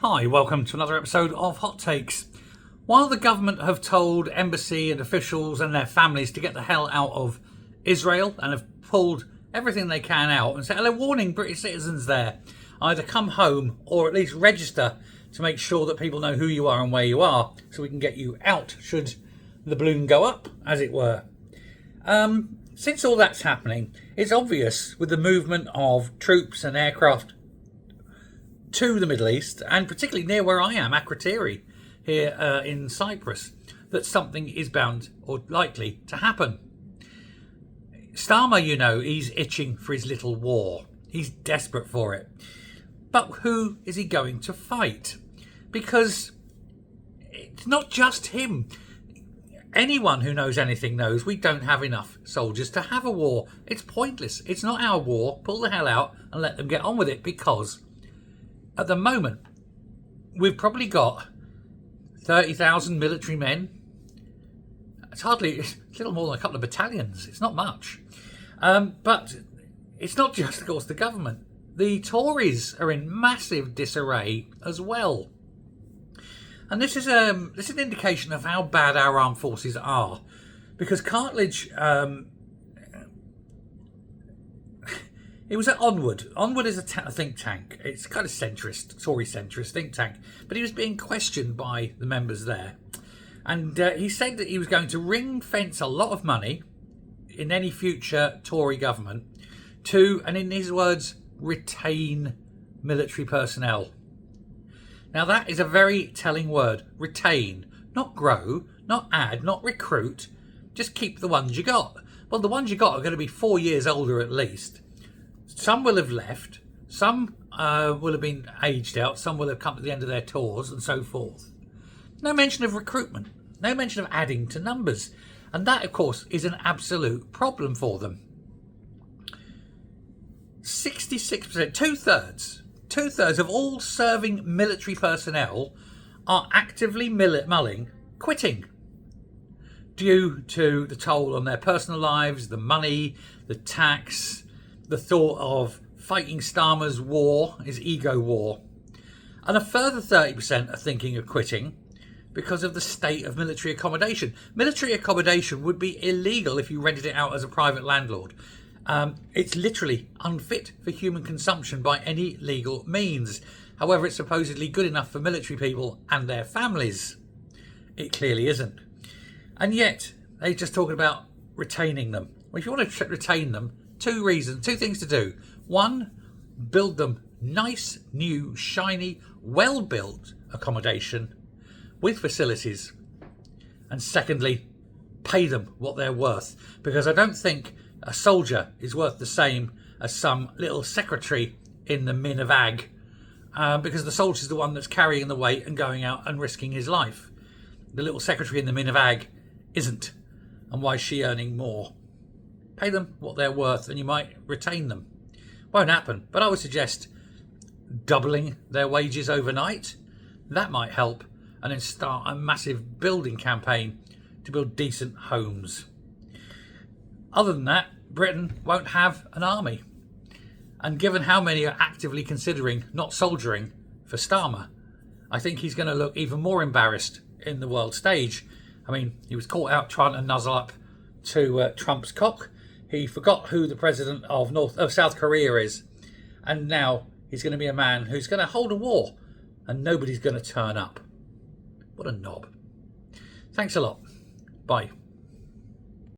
Hi, welcome to another episode of Hot Takes. While the government have told embassy and officials and their families to get the hell out of Israel and have pulled everything they can out and said, they're warning British citizens there, either come home or at least register to make sure that people know who you are and where you are so we can get you out should the balloon go up, as it were. Since all that's happening, it's obvious with the movement of troops and aircraft to the Middle East, and particularly near where I am, Akrotiri, here in Cyprus, that something is bound or likely to happen. Starmer, you know, he's itching for his little war. He's desperate for it. But who is he going to fight? Because it's not just him. Anyone who knows anything knows we don't have enough soldiers to have a war. It's pointless. It's not our war. Pull the hell out and let them get on with it, because at the moment, we've probably got 30,000 military men. It's a little more than a couple of battalions. It's not much. But it's not just, of course, the government. The Tories are in massive disarray as well. And this is an indication of how bad our armed forces are. Because Cartledge, it was at Onward. Onward is a think tank. It's kind of centrist, Tory centrist think tank. But he was being questioned by the members there. And he said that he was going to ring fence a lot of money in any future Tory government to, and in his words, retain military personnel. Now that is a very telling word. Retain. Not grow, not add, not recruit. Just keep the ones you got. Well, the ones you got are going to be 4 years older at least. Some will have left, some will have been aged out, some will have come to the end of their tours and so forth. No mention of recruitment, no mention of adding to numbers. And that, of course, is an absolute problem for them. 66%, two-thirds of all serving military personnel are actively mulling quitting due to the toll on their personal lives, the money, the tax, the thought of fighting Starmer's war, his ego war. And a further 30% are thinking of quitting because of the state of military accommodation. Military accommodation would be illegal if you rented it out as a private landlord. It's literally unfit for human consumption by any legal means. However, it's supposedly good enough for military people and their families. It clearly isn't. And yet, they're just talking about retaining them. Well, if you want to retain them, two things to do. One, build them nice, new, shiny, well-built accommodation with facilities. And secondly, pay them what they're worth. Because I don't think a soldier is worth the same as some little secretary in the Min of Ag. Because the soldier's the one that's carrying the weight and going out and risking his life. The little secretary in the Min of Ag isn't. And why is she earning more? Pay them what they're worth and you might retain them. Won't happen, but I would suggest doubling their wages overnight. That might help, and then start a massive building campaign to build decent homes. Other than that, Britain won't have an army. And given how many are actively considering not soldiering for Starmer, I think he's going to look even more embarrassed in the world stage. I mean, he was caught out trying to nuzzle up to Trump's cock. He forgot who the president of South Korea is. And now he's going to be a man who's going to hold a war and nobody's going to turn up. What a knob. Thanks a lot. Bye.